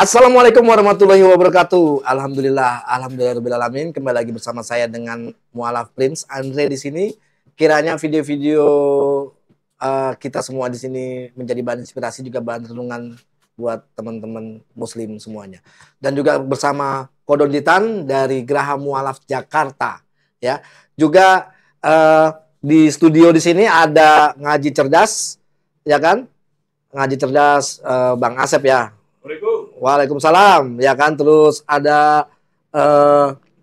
Assalamualaikum warahmatullahi wabarakatuh. Alhamdulillahirobbilalamin. Kembali lagi bersama saya dengan Mu'alaf Prince Andre di sini. Kiranya video-video kita semua di sini menjadi bahan inspirasi, juga bahan renungan buat teman-teman Muslim semuanya. Dan juga bersama Kodonditan dari Geraha Mu'alaf Jakarta. Ya, juga di studio di sini ada Ngaji Cerdas, ya kan? Ngaji Cerdas, Bang Asep ya. Waalaikumsalam, ya kan. Terus ada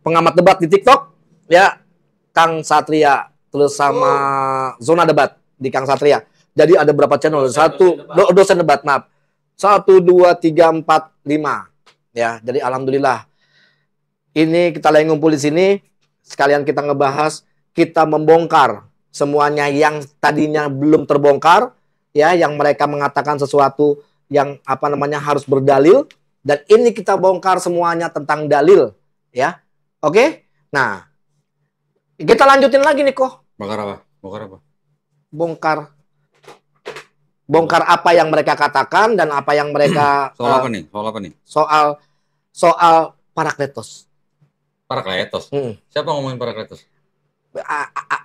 pengamat debat di TikTok, ya, Kang Satria. Terus sama Zona Debat di Kang Satria. Jadi ada berapa channel? Dosen debat, maaf. 1, 2, 3, 4, 5. Ya, jadi alhamdulillah. Ini kita lagi ngumpul di sini. Sekalian kita ngebahas, kita membongkar semuanya yang tadinya belum terbongkar, ya, yang mereka mengatakan sesuatu yang harus berdalil, dan ini kita bongkar semuanya tentang dalil, ya. Oke? Nah, kita lanjutin lagi nih kok. Bongkar apa? Bongkar apa? Bongkar apa yang mereka katakan dan apa yang mereka soal apa nih? Soal apa nih? Soal Parakletos. Parakletos. Siapa ngomongin Parakletos?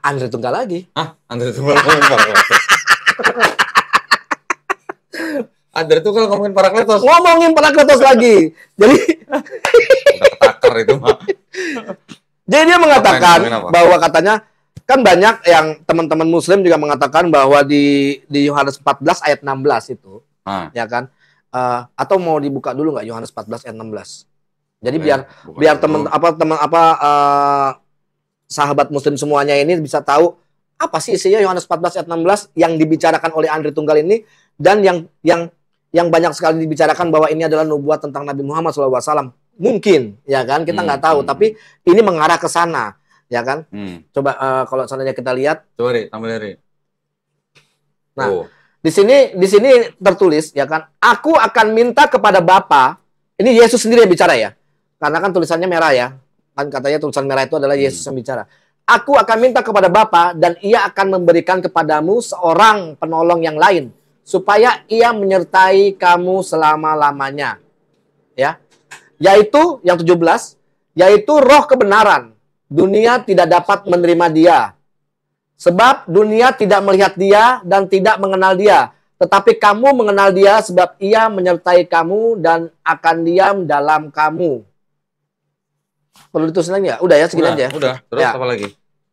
Andre Tunggal lagi. Ah, Andre Tunggal ngomongin Parakletos. Andre Tunggal ngomongin Parakletos. Ngomongin Parakletos lagi. Jadi udah ketakar itu mah. Jadi dia mengatakan bahwa katanya kan banyak yang teman-teman Muslim juga mengatakan bahwa di Yohanes 14 ayat 16 itu, ya kan? Atau mau dibuka dulu nggak Yohanes 14 ayat 16? Jadi biar sahabat Muslim semuanya ini bisa tahu apa sih isinya Yohanes 14 ayat 16 yang dibicarakan oleh Andre Tunggal ini, dan yang banyak sekali dibicarakan bahwa ini adalah nubuat tentang Nabi Muhammad SAW. Mungkin, ya kan? Kita nggak tahu, tapi ini mengarah ke sana, ya kan? Coba kalau seandainya kita lihat. Coba deh, tampil dari. Nah, di sini tertulis, ya kan? Aku akan minta kepada Bapa. Ini Yesus sendiri yang bicara ya, karena kan tulisannya merah ya. Kan katanya tulisan merah itu adalah Yesus yang bicara. Aku akan minta kepada Bapa, dan Ia akan memberikan kepadamu seorang penolong yang lain, supaya Ia menyertai kamu selama-lamanya. Ya. Yaitu yang 17, yaitu Roh kebenaran. Dunia tidak dapat menerima Dia, sebab dunia tidak melihat Dia dan tidak mengenal Dia. Tetapi kamu mengenal Dia, sebab Ia menyertai kamu dan akan diam dalam kamu. Perlu ditulis lagi nggak? Udah ya, segini aja. Udah. Terus ya. Apa lagi?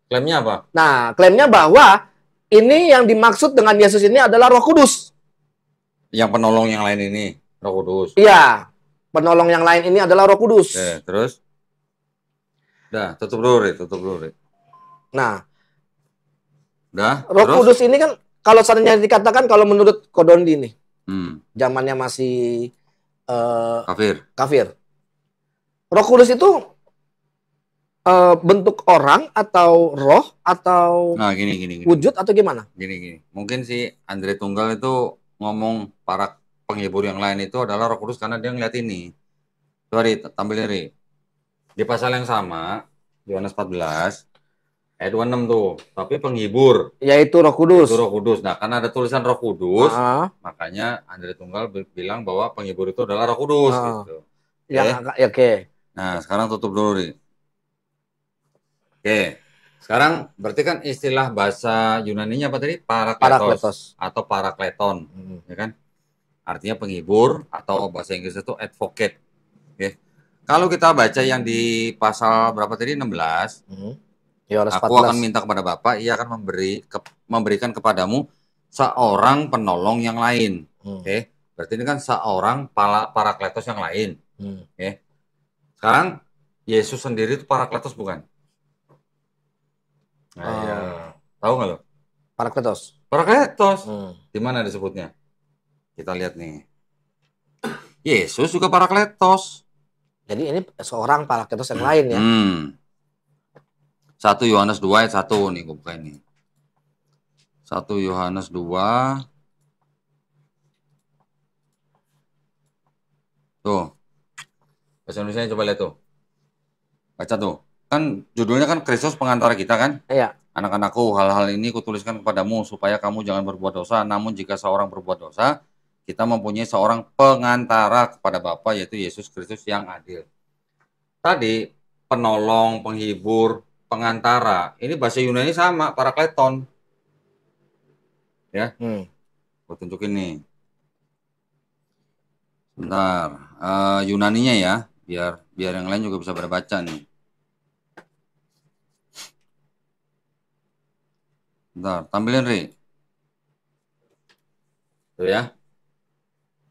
Klaimnya apa? Nah, klaimnya bahwa ini yang dimaksud dengan Yesus ini adalah Roh Kudus. Yang penolong yang lain ini, Roh Kudus. Iya, penolong yang lain ini adalah Roh Kudus. Terus? Udah, tutup dulu, Rit. Nah, udah. Roh Kudus ini kan, kalau seandainya dikatakan, kalau menurut Kodondi nih, zamannya masih kafir. Roh Kudus itu bentuk orang atau roh atau gini. wujud atau gimana? Gini. Mungkin si Andre Tunggal itu ngomong para penghibur yang lain itu adalah Roh Kudus karena dia ngeliat ini. Coba tampil dari di pasal yang sama, Yohanes 14 ayat 26 tuh. Tapi penghibur yaitu Roh Kudus. Itu Roh Kudus. Nah, karena ada tulisan Roh Kudus, makanya Andre Tunggal bilang bahwa penghibur itu adalah Roh Kudus gitu. Oke. Nah, sekarang tutup dulu nih. Oke, sekarang berarti kan istilah bahasa Yunaninya apa tadi? Parakletos atau parakleton, ya kan? Artinya penghibur, atau bahasa Inggris itu advocate. Oke. Kalau kita baca yang di pasal berapa tadi? 16. Aku akan minta kepada Bapa, Ia akan memberikan kepadamu seorang penolong yang lain. Oke. Berarti ini kan seorang parakletos yang lain. Oke. Sekarang Yesus sendiri itu parakletos bukan? Tahu nggak lo? Parakletos. Di mana disebutnya? Kita lihat nih. Yesus juga parakletos. Jadi ini seorang parakletos yang lain ya. 1 Yohanes 2 ayat 1 nih, gue buka ini. 1 Yohanes 2. Tuh. Bahasa Indonesia coba lihat tuh. Baca tuh. Kan judulnya kan Kristus pengantara kita kan? Iya. Anak-anakku, hal-hal ini kutuliskan kepadamu supaya kamu jangan berbuat dosa. Namun jika seorang berbuat dosa, kita mempunyai seorang pengantara kepada Bapa, yaitu Yesus Kristus yang adil. Tadi penolong, penghibur, pengantara, ini bahasa Yunani sama, parakleton. Ya, gue tunjukin nih. Bentar, Yunaninya ya, biar yang lain juga bisa berbaca nih. Bentar, tampilin Ri. Tuh ya.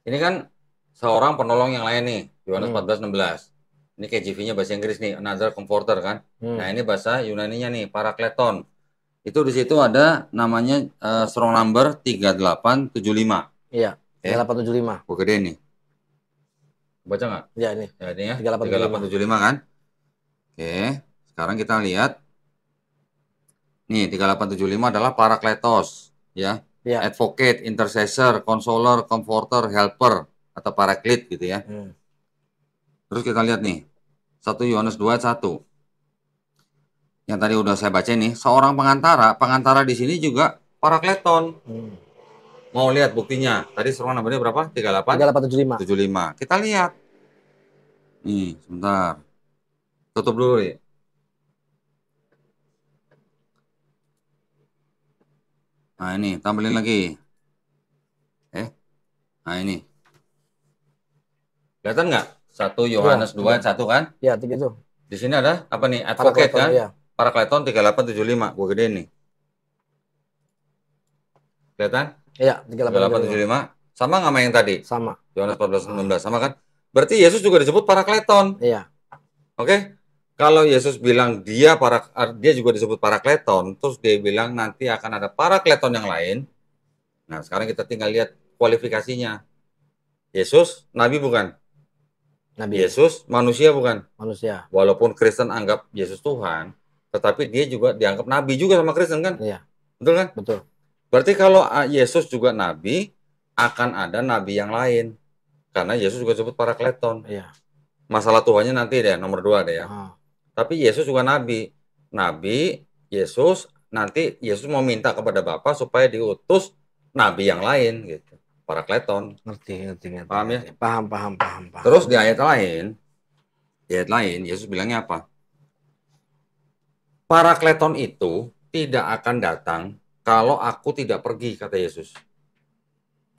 Ini kan seorang penolong yang lain nih, Yohanes 14:16. Ini KJV-nya bahasa Inggris nih, another comforter kan. Nah, ini bahasa Yunaninya nih, parakleton. Itu di situ ada namanya strong number 3875. Iya, 3875. Gue gede nih. Baca nggak? Iya, ini. Ya, ini ya. 3875 kan. Oke, sekarang kita lihat. Nih, 3875 adalah parakletos, ya. Advocate, intercessor, consoler, comforter, helper, atau paraclete gitu ya. Terus kita lihat nih, 1 Yohanes 2:1. Yang tadi udah saya baca nih, seorang pengantara di sini juga parakleton. Mau lihat buktinya? Tadi strong number-nya berapa? 3875. Kita lihat. Nih, sebentar. Tutup dulu ya. Nah, ini tampilin lagi. Nah, ini. Kelihatan nggak? 1 Yohanes 2:1 kan? Iya, itu. Di sini ada apa nih? Advocate kan? Iya. Parakleton 3875. Gue gedein nih. Kelihatan? Iya, 3875. Sama nggak sama yang tadi? Sama. Yohanes 14:19 sama kan? Berarti Yesus juga disebut parakleton. Iya. Oke? Kalau Yesus bilang dia juga disebut parakleton, terus dia bilang nanti akan ada parakleton yang lain. Nah, sekarang kita tinggal lihat kualifikasinya. Yesus nabi bukan? Nabi. Yesus manusia bukan? Manusia. Walaupun Kristen anggap Yesus Tuhan, tetapi dia juga dianggap nabi juga sama Kristen kan? Iya. Betul kan? Betul. Berarti kalau Yesus juga nabi, akan ada nabi yang lain. Karena Yesus juga disebut parakleton. Iya. Masalah Tuhannya nanti deh, nomor 2 deh ya. Tapi Yesus juga nabi. Nabi, Yesus, nanti Yesus mau minta kepada Bapa supaya diutus nabi yang lain gitu. Parakleton. Ngerti. Paham ya? Paham. Terus di ayat lain Yesus bilangnya apa? Parakleton itu tidak akan datang kalau aku tidak pergi, kata Yesus.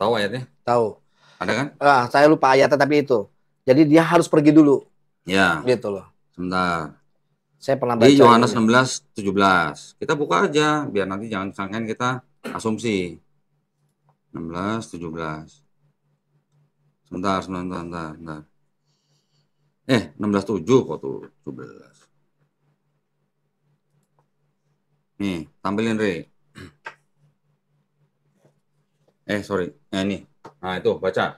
Tahu ayatnya? Tahu. Ada kan? Saya lupa ayatnya tapi itu. Jadi dia harus pergi dulu. Ya. Gitu loh. Sebentar. Saya pernah baca di Yohanes 16:17. Kita buka aja biar nanti jangan sangkain kita asumsi. 16:17. Sebentar. 16:7 kok tuh 17. Nih, tampilin Re. Sorry. Ini. Nah, itu baca.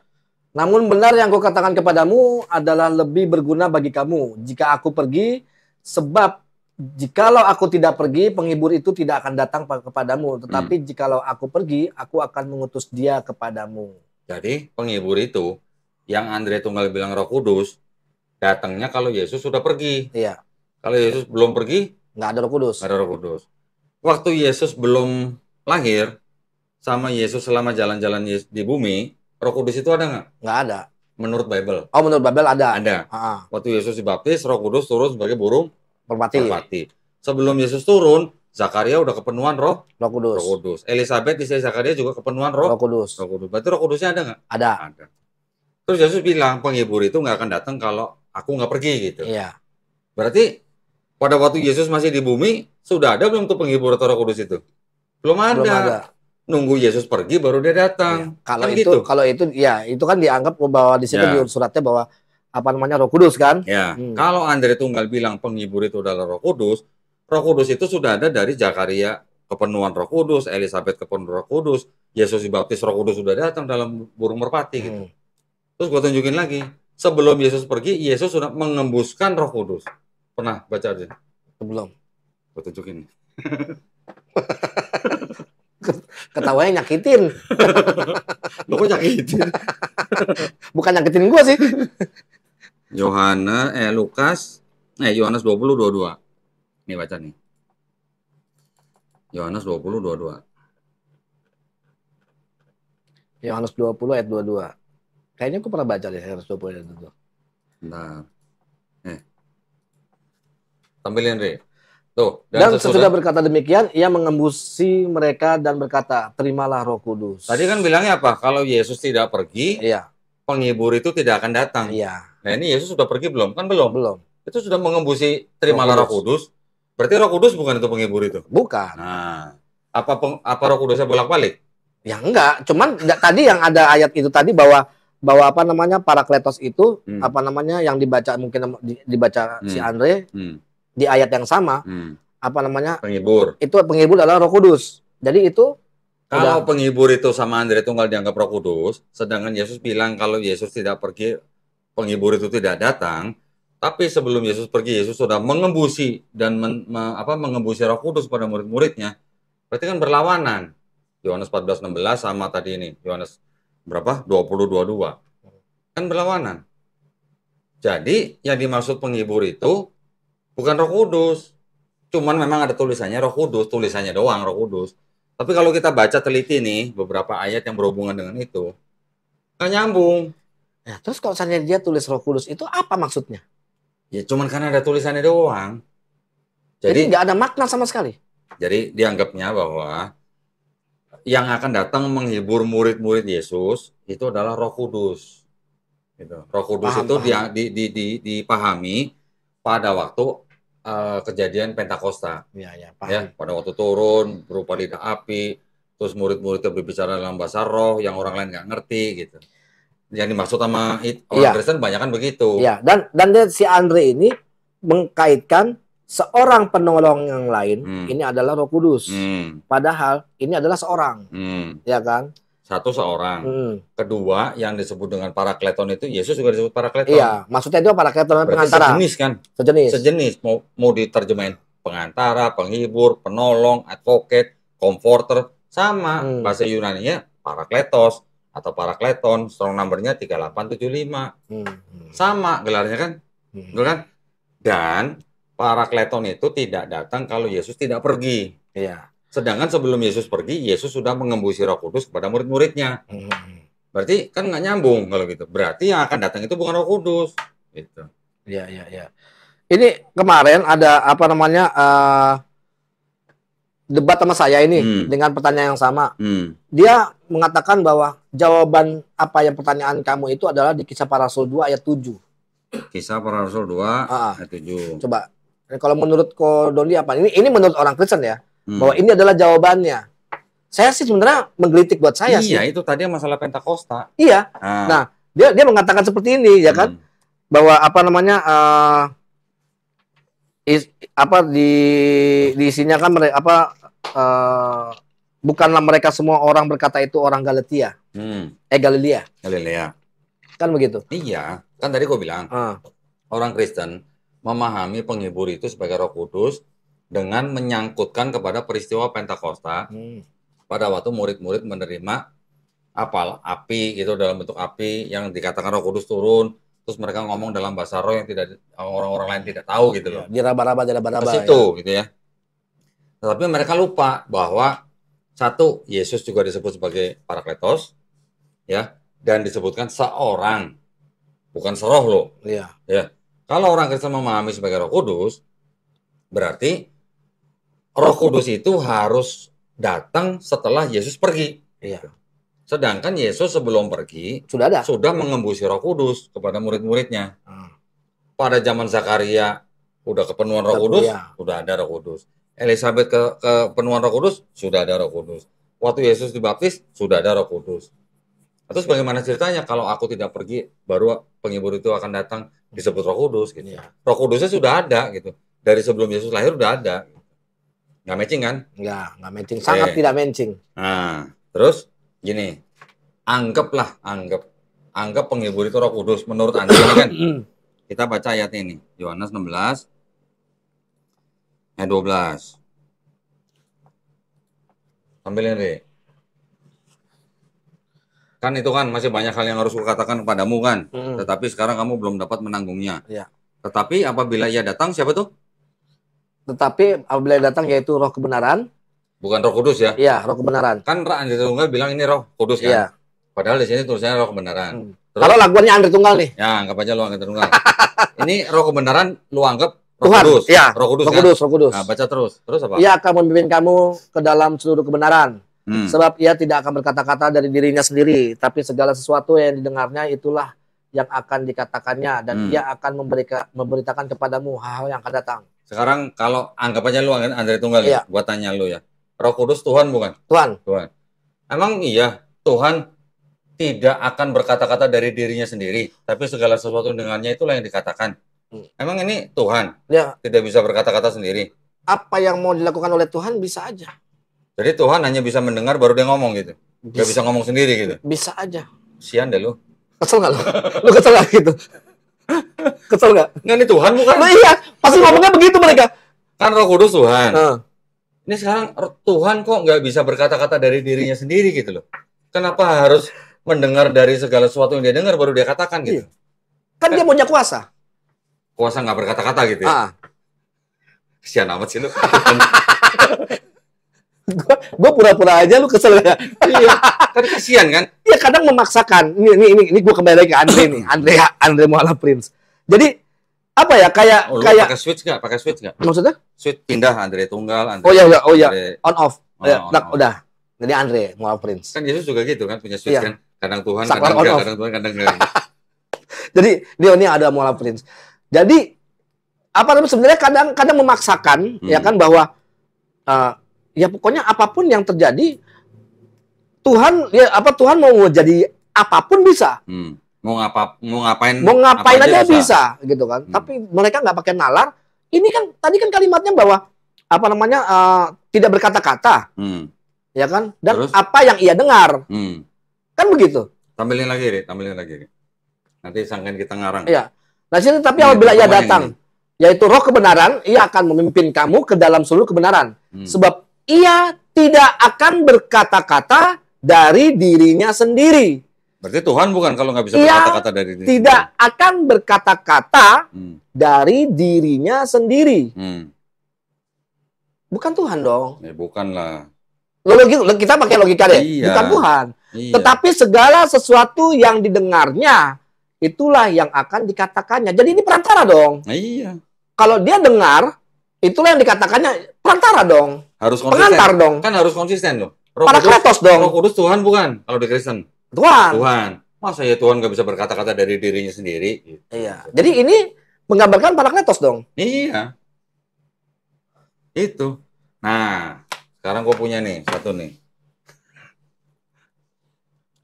Namun benar yang kukatakan kepadamu adalah lebih berguna bagi kamu jika aku pergi, sebab jikalau aku tidak pergi, penghibur itu tidak akan datang kepadamu. Tetapi jikalau aku pergi, aku akan mengutus dia kepadamu. Jadi penghibur itu, yang Andre Tunggal bilang Roh Kudus, datangnya kalau Yesus sudah pergi. Iya. Kalau Yesus belum pergi, nggak ada Roh Kudus. Nggak ada Roh Kudus. Waktu Yesus belum lahir, sama Yesus selama jalan-jalan di bumi, Roh Kudus itu ada nggak? Nggak ada. Menurut Bible. Oh, menurut Bible ada. Ada. Waktu Yesus dibaptis, Roh Kudus turun sebagai burung merpati. Sebelum Yesus turun, Zakaria udah kepenuhan Roh Kudus. Elizabeth istri Zakaria juga kepenuhan Roh Kudus. Berarti Roh Kudusnya ada nggak? Ada. Terus Yesus bilang penghibur itu nggak akan datang kalau aku nggak pergi gitu. Iya. Berarti pada waktu Yesus masih di bumi, sudah ada belum tuh penghibur atau Roh Kudus itu? Belum ada. Nunggu Yesus pergi baru dia datang. Ya. Kalau itu ya itu kan dianggap bahwa di situ di suratnya bahwa apa namanya Roh Kudus kan? Ya. Kalau Andre Tunggal bilang penghibur itu adalah Roh Kudus itu sudah ada dari Zakaria kepenuhan Roh Kudus, Elizabeth kepenuhan Roh Kudus, Yesus dibaptis Roh Kudus sudah datang dalam burung merpati gitu. Terus gua tunjukin lagi, sebelum Yesus pergi, Yesus sudah mengembuskan Roh Kudus. Pernah baca aja? Belum. Gua tunjukin. Ketawanya nyakitin. Lo kok nyakitin? Bukan nyakitin gua sih. Yohanes 20:22. Nih baca nih. Yohanes 20:22. Yohanes 20 ayat 22. Kayaknya aku pernah baca deh Yohanes 20 ayat 22. Nah. Tampilin, Re. Tuh, Dan sesudah berkata demikian, ia mengembusi mereka dan berkata, terimalah Roh Kudus. Tadi kan bilangnya apa? Kalau Yesus tidak pergi, iya, penghibur itu tidak akan datang. Iya. Nah, ini Yesus sudah pergi belum? Kan belum. Belum. Itu sudah mengembusi terimalah Roh Kudus. Berarti Roh Kudus bukan itu penghibur itu? Bukan. Nah, apa Roh Kudusnya bolak-balik? Ya enggak, cuman tadi yang ada ayat itu tadi bahwa apa namanya Parakletos itu apa namanya yang dibaca mungkin dibaca si Andre di ayat yang sama apa namanya penghibur. Itu penghibur adalah Roh Kudus. Jadi itu kalau penghibur itu sama Andre Tunggal dianggap Roh Kudus, sedangkan Yesus bilang kalau Yesus tidak pergi, penghibur itu tidak datang. Tapi sebelum Yesus pergi, Yesus sudah mengembusi dan mengembusi Roh Kudus pada murid-muridnya. Berarti kan berlawanan. Yohanes 14:16 sama tadi ini. Yohanes berapa? 20:22. Kan berlawanan. Jadi yang dimaksud penghibur itu bukan Roh Kudus. Cuman memang ada tulisannya Roh Kudus, tulisannya doang Roh Kudus. Tapi kalau kita baca teliti nih beberapa ayat yang berhubungan dengan itu, nggak nyambung. Ya, terus kalau misalnya dia tulis Roh Kudus itu apa maksudnya? Ya cuman karena ada tulisannya doang. Jadi nggak ada makna sama sekali. Jadi dianggapnya bahwa yang akan datang menghibur murid-murid Yesus itu adalah Roh Kudus. Gitu. Roh Kudus itu dipahami pada waktu kejadian Pentakosta. Ya, pada waktu turun berupa lidah api, terus murid-muridnya berbicara dalam bahasa roh yang orang lain nggak ngerti gitu. Yang dimaksud sama orang Kristen banyak kan begitu. Iya, dan si Andre ini mengkaitkan seorang penolong yang lain ini adalah Roh Kudus. Padahal ini adalah seorang. Ya kan? Satu seorang. Kedua yang disebut dengan Parakleton itu Yesus juga disebut Parakleton. Iya, maksudnya itu Parakleton pengantara. Sejenis kan? Sejenis. Mau diterjemahin pengantara, penghibur, penolong, advocate, comforter, sama bahasa Yunaninya Parakletos atau Parakleton, strong number-nya 3875. Sama gelarnya kan? Betul kan? Dan Parakleton itu tidak datang kalau Yesus tidak pergi. Iya. Sedangkan sebelum Yesus pergi, Yesus sudah mengembusi Roh Kudus kepada murid-muridnya. Berarti kan nggak nyambung kalau gitu. Berarti yang akan datang itu bukan Roh Kudus. Gitu. Iya. Ini kemarin ada apa namanya debat sama saya ini dengan pertanyaan yang sama. Dia mengatakan bahwa jawaban apa yang pertanyaan kamu itu adalah di Kisah Para Rasul 2 ayat 7. Kisah Para Rasul 2 ayat 7. Coba. Kalau menurut Ko Doni apa? Ini menurut orang Kristen ya. Bahwa ini adalah jawabannya. Saya sih sebenarnya menggelitik buat saya sih. Iya, itu tadi masalah Pentakosta. Iya. Nah, dia mengatakan seperti ini ya kan? Bahwa apa namanya di isinya kan bukanlah mereka semua orang berkata itu orang Galilea. Galilea. Kan begitu? Iya, kan tadi gue bilang. Orang Kristen memahami penghibur itu sebagai Roh Kudus dengan menyangkutkan kepada peristiwa Pentakosta pada waktu murid-murid menerima api itu dalam bentuk api yang dikatakan Roh Kudus turun, terus mereka ngomong dalam bahasa roh yang tidak orang-orang lain tidak tahu gitu loh. Diraba-raba itu gitu ya. Tetapi mereka lupa bahwa satu, Yesus juga disebut sebagai Parakletos ya, dan disebutkan seorang, bukan seroh loh. Iya. Ya. Kalau orang Kristen memahami sebagai Roh Kudus, berarti Roh Kudus itu harus datang setelah Yesus pergi. Iya. Sedangkan Yesus sebelum pergi sudah mengembusi Roh Kudus kepada murid-muridnya. Pada zaman Zakaria udah kepenuhan Roh Kudus, sudah ada Roh Kudus. Elizabeth kepenuhan Roh Kudus, sudah ada Roh Kudus. Waktu Yesus dibaptis, sudah ada Roh Kudus. Terus bagaimana ceritanya kalau aku tidak pergi, baru penghibur itu akan datang, disebut Roh Kudus gitu. Roh Kudusnya sudah ada gitu. Dari sebelum Yesus lahir udah ada. Nggak matching kan? Nggak matching. Sangat tidak matching. Nah, terus gini, anggap penghibur itu Roh Kudus menurut Anda ini kan. Kita baca ayat ini, Yohanes 16 ayat 12. Tampilin deh. Kan itu kan masih banyak hal yang harus kukatakan kepadamu kan. Tetapi sekarang kamu belum dapat menanggungnya. Ya. Tetapi apabila ia datang, siapa tuh? Tetapi apabila datang yaitu Roh kebenaran. Bukan Roh Kudus ya? Iya, Roh kebenaran. Kan Andri Tunggal bilang ini Roh Kudus kan? Iya. Padahal di sini tulisannya roh kebenaran. Terus, kalau laguannya Andre Tunggal nih. Ya, anggap aja lu Andre Tunggal. Ini roh kebenaran lu anggap Roh Tuhan, Kudus. ya. Roh Kudus, Roh kan? Kudus, Roh Kudus. Nah, baca terus. Terus apa? Ia akan memimpin kamu ke dalam seluruh kebenaran. Sebab ia tidak akan berkata-kata dari dirinya sendiri, tapi segala sesuatu yang didengarnya itulah yang akan dikatakannya, dan ia akan memberitakan kepadamu hal-hal yang akan datang. Sekarang kalau anggap aja lu Andre Tunggal, ya, buat tanya lu ya. Roh Kudus Tuhan bukan? Tuhan. Tuhan. Emang iya Tuhan tidak akan berkata-kata dari dirinya sendiri, tapi segala sesuatu dengannya itulah yang dikatakan. Emang ini Tuhan tidak bisa berkata-kata sendiri? Apa yang mau dilakukan oleh Tuhan bisa aja. Jadi Tuhan hanya bisa mendengar baru dia ngomong gitu? Gak bisa ngomong sendiri gitu? Bisa aja. Sian deh lu. Kesel gak lu? Lu kesel gak gitu? Kesel gak? Nggak, ini Tuhan bukan? Nah, iya, pasti ngomongnya begitu mereka. Kan Roh Kudus Tuhan. Ini sekarang Tuhan kok nggak bisa berkata-kata dari dirinya sendiri gitu loh? Kenapa harus mendengar dari segala sesuatu yang dia dengar baru dia katakan gitu? Kan dia punya kuasa. Kuasa nggak berkata-kata gitu ya? Kesian amat sih lu. Gue pura-pura aja, lu kesel ya? Iya, kan kesian kan? Iya, kadang memaksakan. Ini gue kembali lagi ke Andre nih, Andre Mualaf Prince. Jadi apa ya, kayak pakai switch nggak? Pakai switch nggak? Maksudnya? Switch pindah Andre Tunggal. Andre, oh iya, on off. Udah. Jadi Andre Mualaf Prince. Kan Yesus juga gitu kan, punya switch kan? Kadang Tuhan, kadang enggak, kadang Tuhan, kadang enggak. Jadi ini ada Mualaf Prince. Jadi apa namanya, sebenarnya kadang memaksakan ya kan, bahwa ya pokoknya apapun yang terjadi Tuhan mau jadi apapun bisa. Mau ngapain aja bisa gitu kan. Tapi mereka nggak pakai nalar. Ini kan tadi kan kalimatnya bahwa apa namanya, tidak berkata-kata. Ya kan? Dan terus, apa yang ia dengar. Kan begitu. Tampilin lagi. Nanti sangkain kita ngarang. Iya. Nah, sini tapi apabila ia datang, yaitu roh kebenaran, ia akan memimpin kamu ke dalam seluruh kebenaran. Sebab ia tidak akan berkata-kata dari dirinya sendiri. Berarti Tuhan bukan kalau nggak bisa berkata-kata dari dirinya sendiri. Tidak akan berkata-kata dari dirinya sendiri. Bukan Tuhan dong. Ya, bukan lah. Kita pakai logika deh. Iya. Bukan Tuhan. Iya. Tetapi segala sesuatu yang didengarnya, itulah yang akan dikatakannya. Jadi ini perantara dong. Iya. Kalau dia dengar, itulah yang dikatakannya, perantara dong. Harus konsisten. Pengantar dong. Kan harus konsisten loh. Parakletos dong. Roh Kudus Tuhan bukan kalau di Kristen. Tuhan. Masa ya Tuhan nggak bisa berkata-kata dari dirinya sendiri? Gitu. Iya. Jadi ini menggambarkan parakletos dong. Iya. Itu. Nah, sekarang gue punya nih satu nih.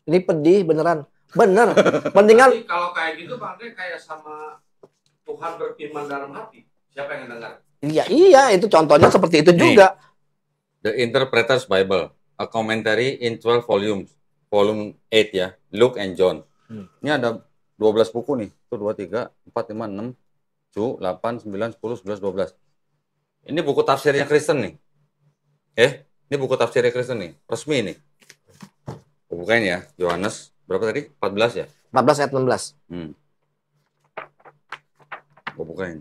Ini pedih beneran. Bener. Mendingan kalau kayak gitu Bang, kayak sama Tuhan berfirman dalam hati. Siapa yang dengar? Iya, itu contohnya seperti itu juga. The Interpreter's Bible, a commentary in 12 volumes. Volume 8 ya, Luke and John. Ini ada 12 buku nih. Itu 2, 3, 4, 5, 6, 7, 8, 9, 10, 11, 12. Ini buku tafsirnya Kristen nih. Ini buku tafsirnya Kristen nih. Resmi nih. Bukain ya, Yohanes. Berapa tadi? 14 ya? 14 ayat 16. Gue bukain.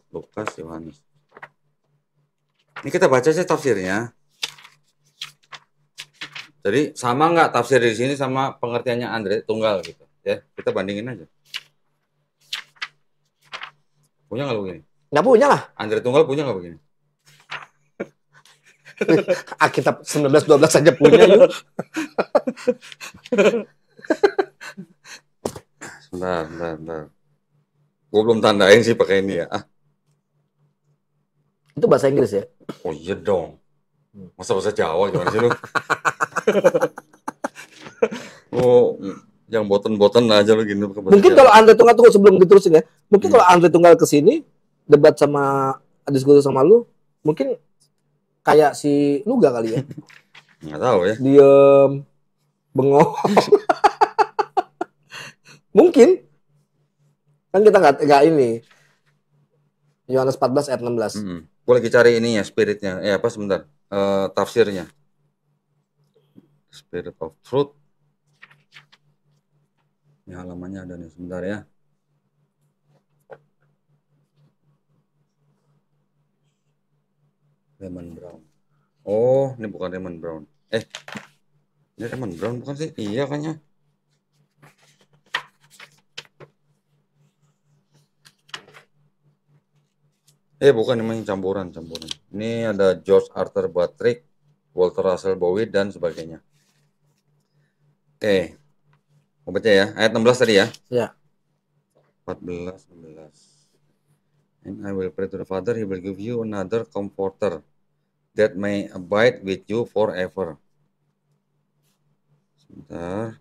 Lukas, Yohanes. Ini kita baca aja tafsirnya. Jadi sama nggak tafsir di sini sama pengertiannya Andre Tunggal gitu. Ya, kita bandingin aja. Punya nggak begini? Nggak punya lah. Andre Tunggal punya nggak begini? Alkitab 19-12 saja punya yuk. Bentar. Gue belum tandain sih pakai ini ya. Itu bahasa Inggris ya? Oh iya dong. Masa bahasa Jawa gimana sih lu? Oh, yang boten-boten aja lu gini. Mungkin kalau Andre Tunggal tuh sebelum diterusin ya. Mungkin kalau Andre Tunggal kesini debat sama diskusi sama lu, mungkin kayak si Luga kali ya. Nggak tahu ya. Diem, bengong. Mungkin. Kan kita nggak ini. Yohanes 14 ayat 16. Gue lagi cari ini ya, spiritnya. Apa sebentar. Tafsirnya. Spirit of Truth. Ini halamannya ada nih, sebentar ya. Raymond Brown. Oh, ini bukan Raymond Brown. Ini Raymond Brown bukan sih? Iya kayaknya. Bukan, ini campuran. Ini ada George Arthur Buttrick, Walter Russell Bowie, dan sebagainya. Oke. Mau baca ya, ayat 16 tadi ya? Ya. 14, 16. And I will pray to the Father, He will give you another comforter that may abide with you forever. Sebentar.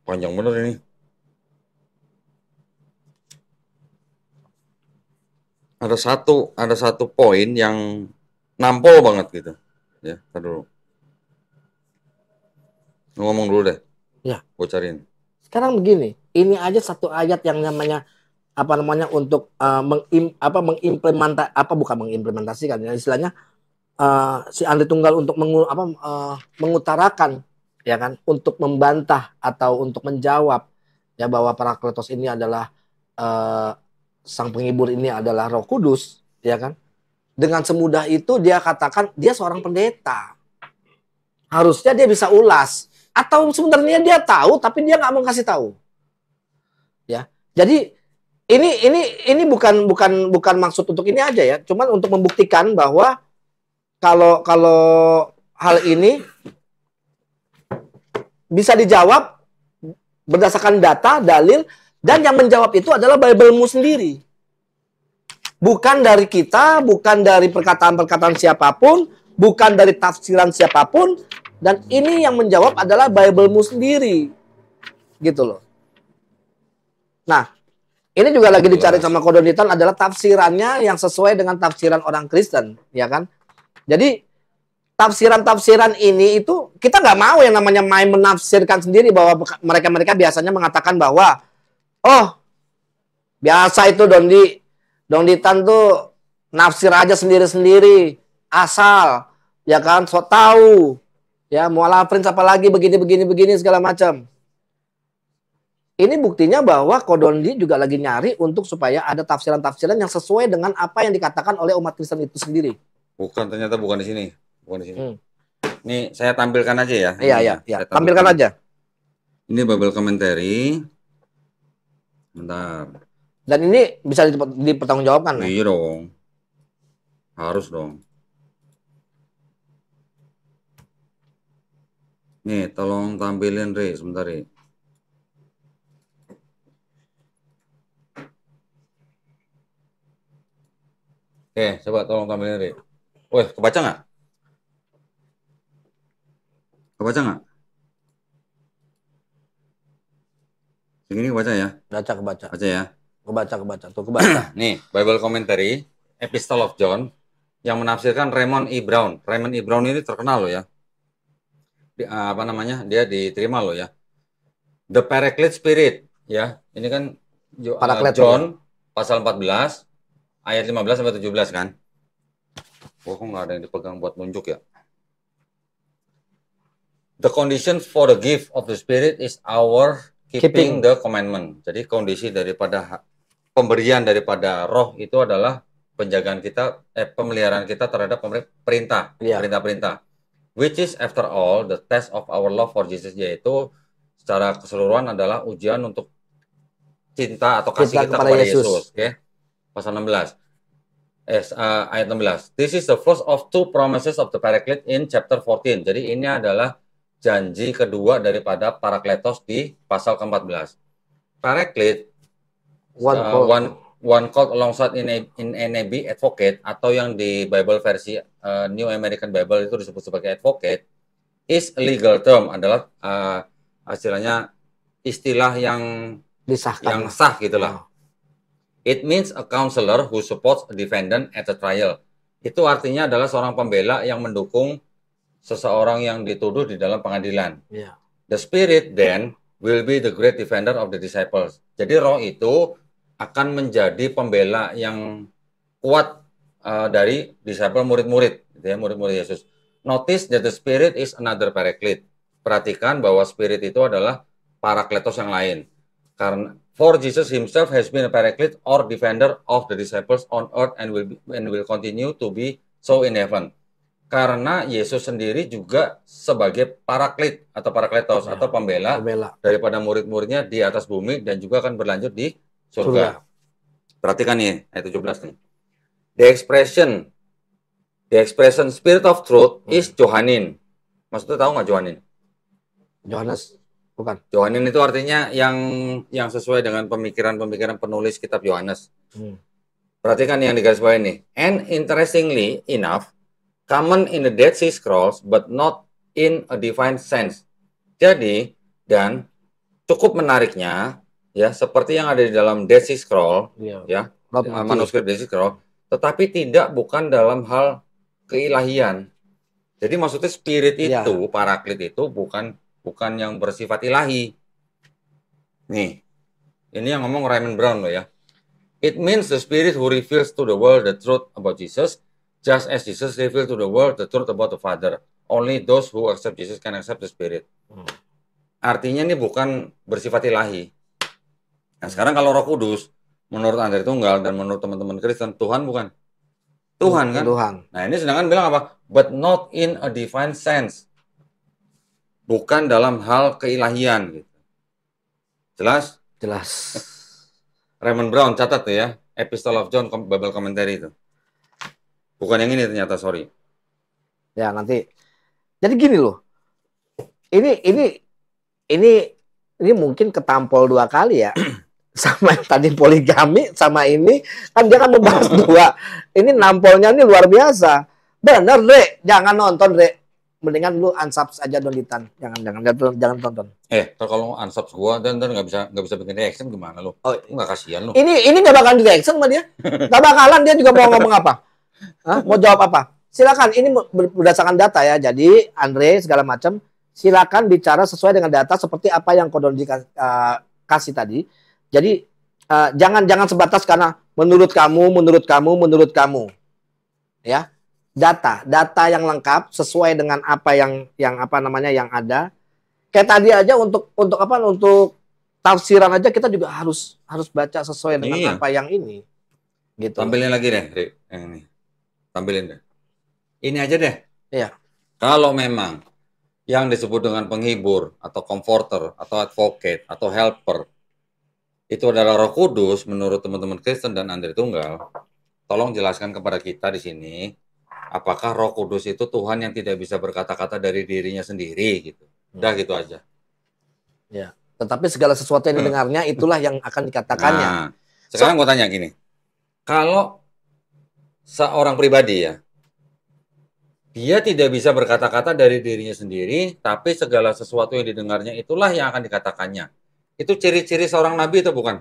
Panjang bener ini. Ada satu poin yang nampol banget gitu. Ya, tar dulu. Ngomong dulu deh. Ya. Gue cariin. Sekarang begini, ini aja satu ayat yang namanya untuk mengimplementasikan ya, istilahnya si Andri Tunggal untuk mengutarakan ya kan, untuk membantah atau untuk menjawab ya bahwa Parakletos ini adalah sang penghibur, ini adalah Roh Kudus ya kan. Dengan semudah itu dia katakan dia seorang pendeta. Harusnya dia bisa ulas, atau sebenarnya dia tahu tapi dia nggak mau kasih tahu. Ya. Jadi ini bukan maksud untuk ini aja ya, cuman untuk membuktikan bahwa kalau hal ini bisa dijawab berdasarkan data, dalil, dan yang menjawab itu adalah Bible-mu sendiri. Bukan dari kita, bukan dari perkataan-perkataan siapapun, bukan dari tafsiran siapapun, dan ini yang menjawab adalah Bible-mu sendiri. Gitu loh. Nah, ini juga lagi dicari sama Kodonitan adalah tafsirannya yang sesuai dengan tafsiran orang Kristen, ya kan? Jadi tafsiran-tafsiran ini itu kita nggak mau yang namanya main menafsirkan sendiri, bahwa mereka biasanya mengatakan bahwa biasa itu Donditan tuh nafsir aja sendiri-sendiri, asal ya kan, sok tahu ya, Mualaf Prince apalagi begini segala macam. Ini buktinya bahwa Kodondi juga lagi nyari untuk supaya ada tafsiran-tafsiran yang sesuai dengan apa yang dikatakan oleh umat Kristen itu sendiri. Ternyata bukan di sini. Nih, saya tampilkan aja ya. Iya. Tampilkan aja. Ini Bible Commentary. Bentar. Dan ini bisa dipertanggungjawabkan. Iya dong. Harus dong. Nih, tolong tampilin, Re, sebentar, Re. Oke, coba tolong tampilin, Re. Wih, kebaca nggak? Segini kebaca ya? Kebaca. Baca ya? Kebaca. Tuh kebaca. Nih, Bible Commentary, Epistle of John, yang menafsirkan Raymond E. Brown. Raymond E. Brown ini terkenal loh ya. Dia diterima loh ya. The Paraclete Spirit, ya. Ini kan John pasal 14 ayat 15 sampai 17 kan. Kok nggak ada yang dipegang buat nunjuk ya? The condition for the gift of the Spirit is our keeping the commandment. Jadi kondisi daripada pemberian daripada roh itu adalah penjagaan kita, pemeliharaan kita terhadap perintah-perintah. Which is after all the test of our love for Jesus, yaitu secara keseluruhan adalah ujian untuk cinta atau kasih kita kepada Yesus. Oke. Pasal 16. Ayat 16. This is the first of two promises of the Paraclete in chapter 14. Jadi ini adalah janji kedua daripada Parakletos di pasal ke-14. Paraclete, one called alongside in NAB advocate, atau yang di Bible versi New American Bible itu disebut sebagai advocate, is a legal term, adalah istilahnya istilah yang disahkan, yang sah gitulah. It means a counselor who supports a defendant at a trial. Itu artinya adalah seorang pembela yang mendukung seseorang yang dituduh di dalam pengadilan. Yeah. The Spirit then will be the great defender of the disciples. Jadi roh itu akan menjadi pembela yang kuat dari disciple, murid-murid, gitu ya, murid-murid Yesus. Notice that the Spirit is another paraclete. Perhatikan bahwa Spirit itu adalah parakletos yang lain. Karena for Jesus himself has been a paraclete or defender of the disciples on earth and will continue to be so in heaven. Karena Yesus sendiri juga sebagai paraklit atau parakletos atau pembela daripada murid-muridnya di atas bumi dan juga akan berlanjut di surga. Perhatikan nih ayat 17 nih. The expression Spirit of Truth is Johannine. Maksudnya tahu nggak Johannine? Yohanes, bukan. Johannine itu artinya yang sesuai dengan pemikiran-pemikiran penulis kitab Yohanes. Perhatikan yang digarisbawahi ini. And interestingly enough, common in the Dead Sea Scrolls, but not in a divine sense. Jadi, dan cukup menariknya, ya, seperti yang ada di dalam Dead Sea Scroll, ya, manuskrip Dead Sea Scroll, tetapi bukan dalam hal keilahian. Jadi maksudnya spirit itu, paraklit itu bukan yang bersifat ilahi. Nih, ini yang ngomong Raymond Brown loh ya. It means the spirit who reveals to the world the truth about Jesus, just as Jesus revealed to the world the truth about the Father. Only those who accept Jesus can accept the Spirit. Artinya ini bukan bersifat ilahi. Nah sekarang kalau Roh Kudus, menurut Andre Tunggal dan menurut teman-teman Kristen, Tuhan bukan? Tuhan kan? Tuhan. Nah ini sedangkan bilang apa? But not in a divine sense. Bukan dalam hal keilahian. Gitu. Jelas? Jelas. Raymond Brown catat tuh ya, Epistle of John Bible Commentary itu. Bukan yang ini ternyata, sorry. Ya nanti. Jadi gini loh. Ini mungkin ketampol 2 kali ya. Sama yang tadi poligami, sama ini kan dia kan membahas 2. Ini nampolnya ini luar biasa. Bener, Re. Jangan nonton, Re. Mendingan lu unsubs aja Donitan. Jangan tonton. Kalau unsubs gua dan nggak bisa bikin reaction gimana lu? Oh, nggak kasihan lu. Ini nggak bakalan di reaction sama dia. Nggak bakalan, dia juga mau ngomong apa? Mau jawab apa? Silakan, ini berdasarkan data ya. Jadi Andre segala macam, silakan bicara sesuai dengan data seperti apa yang Kodon kasih tadi. Jadi jangan sebatas karena menurut kamu. Ya. Data yang lengkap sesuai dengan apa yang ada. Kayak tadi aja untuk tafsiran aja kita juga harus baca sesuai dengan apa yang ini. Gitu. Tampilin lagi deh, Rick, yang ini. Tampilin deh. Ini aja deh. Iya. Kalau memang yang disebut dengan penghibur atau comforter atau advocate atau helper itu adalah Roh Kudus menurut teman-teman Kristen dan Andre Tunggal, tolong jelaskan kepada kita di sini apakah Roh Kudus itu Tuhan yang tidak bisa berkata-kata dari dirinya sendiri gitu. Udah gitu aja. Ya. Tetapi segala sesuatu yang didengarnya itulah yang akan dikatakannya. Nah, sekarang gue tanya gini. Kalau seorang pribadi ya, dia tidak bisa berkata-kata dari dirinya sendiri, tapi segala sesuatu yang didengarnya itulah yang akan dikatakannya. Itu ciri-ciri seorang nabi atau bukan?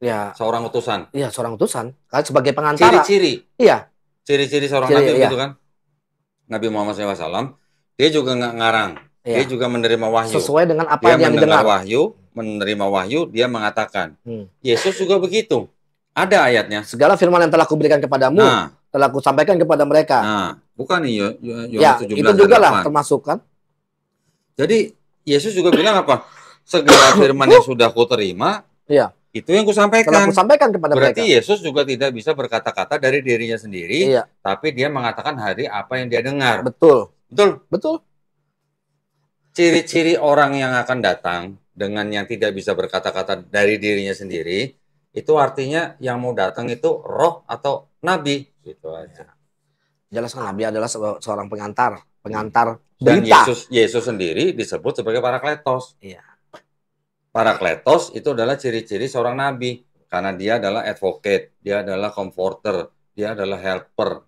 Ya. Seorang utusan. Iya, seorang utusan. Kan sebagai pengantara. Ciri-ciri. Iya. Ciri-ciri seorang nabi gitu kan? Nabi Muhammad SAW, dia juga nggak ngarang. Dia juga menerima wahyu. Sesuai dengan apa yang didengar. Menerima wahyu, dia mengatakan. Yesus juga begitu. Ada ayatnya. Segala firman yang telah kuberikan kepadamu, telah kusampaikan kepada mereka. Nah, bukan nih Yohanes 17 itu juga lah termasuk kan. Jadi Yesus juga bilang apa? Segala firman yang sudah kuterima, itu yang kusampaikan. Telah kusampaikan kepada mereka. Berarti Yesus juga tidak bisa berkata-kata dari dirinya sendiri, tapi dia mengatakan hari apa yang dia dengar. Betul. Ciri-ciri orang yang akan datang dengan yang tidak bisa berkata-kata dari dirinya sendiri, itu artinya yang mau datang itu roh atau nabi, gitu aja. Jelas kan nabi adalah seorang pengantar berita. Dan Yesus sendiri disebut sebagai parakletos. Iya. Parakletos itu adalah ciri-ciri seorang nabi karena dia adalah advocate, dia adalah comforter, dia adalah helper,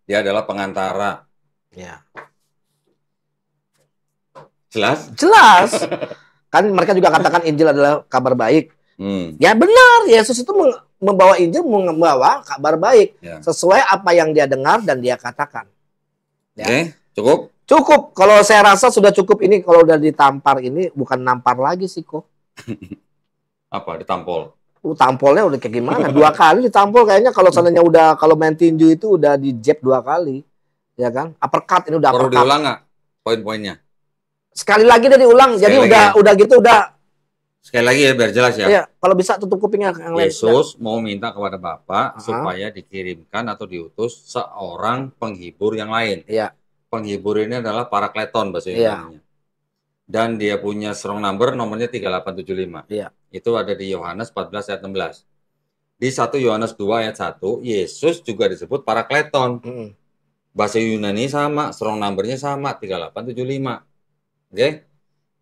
dia adalah pengantara. Iya. Jelas? Kan mereka juga katakan Injil adalah kabar baik. Ya benar, Yesus itu membawa Injil, membawa kabar baik sesuai apa yang dia dengar dan dia katakan. Ya. Oke, cukup? Cukup. Kalau saya rasa sudah cukup ini. Kalau udah ditampar ini bukan nampar lagi sih kok. Apa? Ditampol? Tampolnya udah kayak gimana? 2 kali ditampol kayaknya. Kalau seandainya kalau main tinju itu udah di jab 2 kali, ya kan? Uppercut ini udah. Perlu diulang nggak poin-poinnya? Sekali lagi dia diulang. Jadi udah gitu udah. Sekali lagi ya biar jelas ya. Iya, kalau bisa tutup kupingnya yang lain. Yesus mau minta kepada Bapa supaya dikirimkan atau diutus seorang penghibur yang lain. Iya. Penghibur ini adalah Parakleton bahasa Yunani-nya. Dan dia punya strong number, nomornya 3875. Iya. Itu ada di Yohanes 14 ayat 16. Di 1 Yohanes 2 ayat 1, Yesus juga disebut Parakleton. Bahasa Yunani sama, strong number-nya sama, 3875. Oke?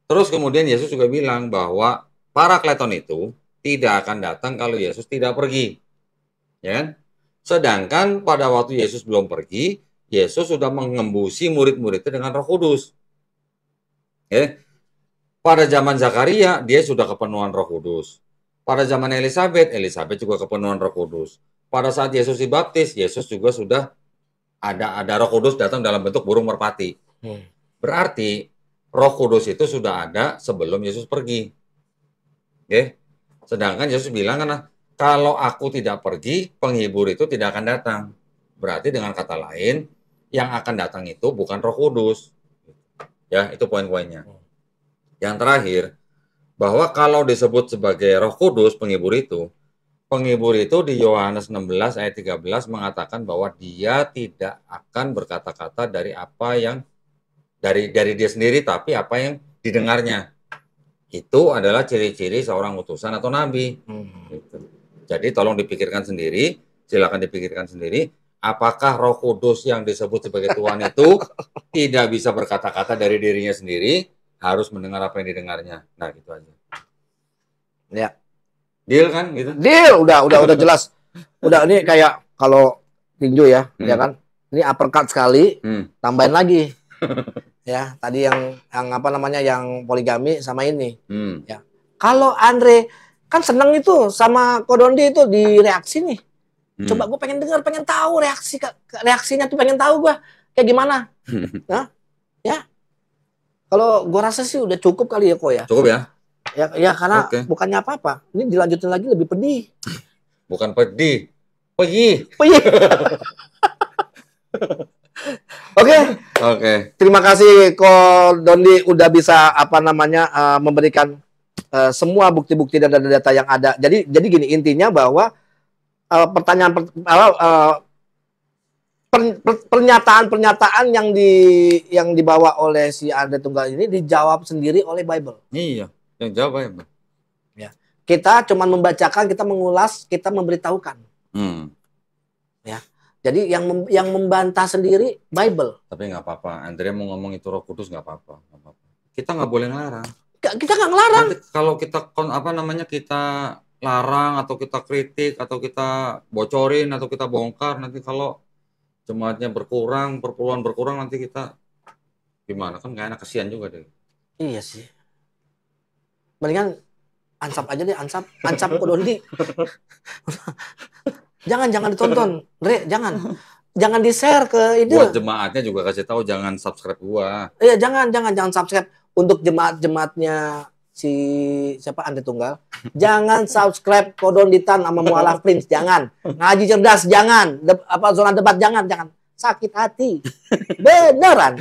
Terus kemudian Yesus juga bilang bahwa Parakleton itu tidak akan datang kalau Yesus tidak pergi. Ya kan? Sedangkan pada waktu Yesus belum pergi, Yesus sudah mengembusi murid-muridnya dengan Roh Kudus. Ya. Pada zaman Zakaria, dia sudah kepenuhan Roh Kudus. Pada zaman Elizabeth juga kepenuhan Roh Kudus. Pada saat Yesus dibaptis, Yesus juga sudah ada Roh Kudus datang dalam bentuk burung merpati. Berarti Roh Kudus itu sudah ada sebelum Yesus pergi. Oke. Sedangkan Yesus bilang kan, kalau aku tidak pergi, penghibur itu tidak akan datang. Berarti dengan kata lain, yang akan datang itu bukan Roh Kudus. Ya, itu poin-poinnya. Yang terakhir, bahwa kalau disebut sebagai Roh Kudus, penghibur itu di Yohanes 16 ayat 13 mengatakan bahwa dia tidak akan berkata-kata dari apa yang dari dia sendiri, tapi apa yang didengarnya. Itu adalah ciri-ciri seorang utusan atau nabi. Gitu. Jadi tolong dipikirkan sendiri, silakan dipikirkan sendiri, apakah Roh Kudus yang disebut sebagai Tuhan itu tidak bisa berkata-kata dari dirinya sendiri, harus mendengar apa yang didengarnya. Nah, gitu aja. Ya. Deal kan gitu? Deal, udah jelas. Udah ini kayak kalau tinju ya, ya kan? Ini uppercut sekali, tambahin lagi. Ya, tadi yang apa namanya yang poligami sama ini. Ya. Kalau Andre kan seneng itu sama Kodondi itu di reaksi nih. Coba gue pengen dengar, pengen tahu reaksinya tuh, pengen tahu gue kayak gimana. Nah, ya. Kalau gue rasa sih udah cukup kali ya kok ya. Cukup ya? Ya karena bukannya apa-apa. Ini dilanjutin lagi lebih pedih. Bukan pedih. Pedih. Oke. Terima kasih Ko Dondi udah bisa memberikan semua bukti-bukti dan data-data yang ada. Jadi gini intinya bahwa pernyataan yang dibawa oleh si Andre Tunggal ini dijawab sendiri oleh Bible. Iya, yang jawab Bible. Ya. Kita cuma membacakan, kita mengulas, kita memberitahukan. Ya. Jadi yang membantah sendiri Bible. Tapi nggak apa-apa. Andre mau ngomong itu Roh Kudus nggak apa-apa. Kita nggak boleh ngelarang. Kita nggak ngelarang. Nanti kalau kita kita larang atau kita kritik atau kita bocorin atau kita bongkar, nanti kalau jemaatnya berkurang, perpuluhan berkurang, nanti kita gimana? Kan nggak enak, kasihan juga deh. Iya sih. Mendingan ansap aja deh, ansap Kodondi. Jangan ditonton, Re, jangan di-share ke itu. Buat jemaatnya juga kasih tahu jangan subscribe gua. Iya, jangan subscribe untuk jemaatnya si siapa Andre Tunggal. Jangan subscribe Kodonditan sama Mualaf Prince, jangan. Ngaji cerdas jangan, zona debat jangan. Sakit hati. Beneran.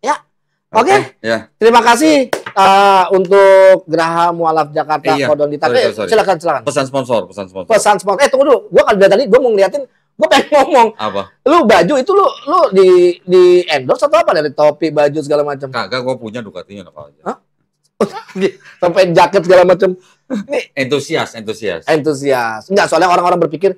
Ya. Oke. Ya. Terima kasih untuk Geraha Mualaf Jakarta Kodonditan. Silakan. Pesan sponsor. Tunggu dulu. Gua kalau dari tadi gua mau ngeliatin, gua pengen ngomong. Apa? Lu baju itu lu di endorse atau apa dari topi, baju segala macam? Kagak, gua punya Ducati enak aja. Hah? Sampai jaket segala macam. Ini entusias. Enggak, soalnya orang-orang berpikir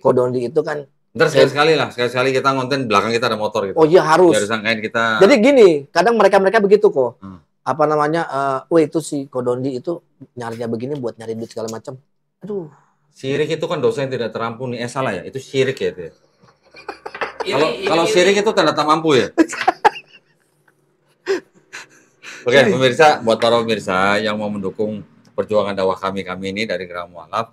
Kodondi itu kan ntar sekali-sekali kita ngonten belakang kita ada motor gitu. Oh iya harus. Biar sangkain kita. Jadi gini, kadang mereka begitu kok. Itu si Kodondi itu nyarinya begini buat nyari duit segala macam. Aduh. Syirik itu kan dosa yang tidak terampuni. Salah ya? Itu syirik ya itu. Kalau syirik itu tanda tak mampu ya. Oke, pemirsa, buat para pemirsa yang mau mendukung perjuangan dakwah kami ini dari Geraha Mualaf,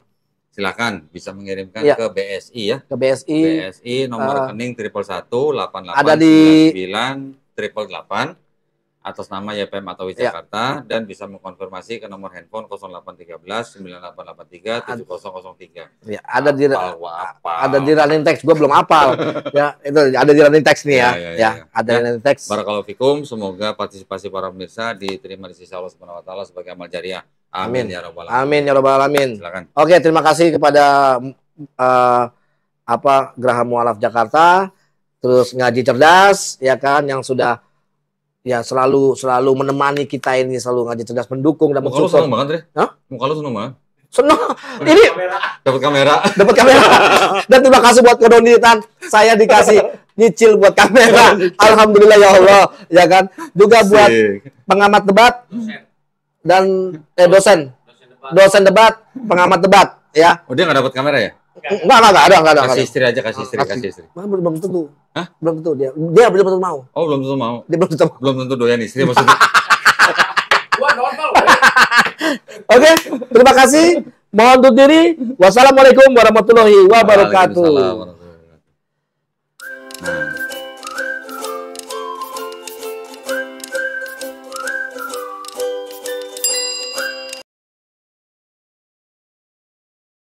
silakan bisa mengirimkan ke BSI ya. Ke BSI. BSI nomor rekening 111 88 ada di 99 888. atas nama YPM atau Jakarta dan bisa mengkonfirmasi ke nomor handphone 0813 9883 7003. Ya, ada di running text, gue belum hafal. Ya, itu ada di running text nih ya. Ada di running text. Barakallahu fikum, semoga partisipasi para pemirsa diterima di sisi Allah Subhanahu wa taala sebagai amal jariah. Amin ya rabbal alamin. Amin ya rabbal alamin. Silakan. Oke, terima kasih kepada Geraha Mu'alaf Jakarta, terus ngaji cerdas ya kan, yang sudah ya selalu menemani kita ini, selalu ngaji cerdas, mendukung dan mensupport. Muka lu seneng banget, Re. Hah? Muka lu seneng banget. Seneng. Ini dapat kamera. Dan terima kasih buat kedonitan. Saya dikasih nyicil buat kamera. Alhamdulillah ya Allah, ya kan. Juga buat pengamat debat dan dosen debat, pengamat debat, ya. Oh, dia nggak dapat kamera ya? Enggak ada. Kasih istri aja, kasih istri. Belum tentu. Hah? Belum tentu dia belum tentu mau. Oh, belum tentu mau. Dia belum tentu doyan istri maksudnya. Gua normal. Oke, terima kasih. Mohon undur diri. Wassalamualaikum warahmatullahi wabarakatuh.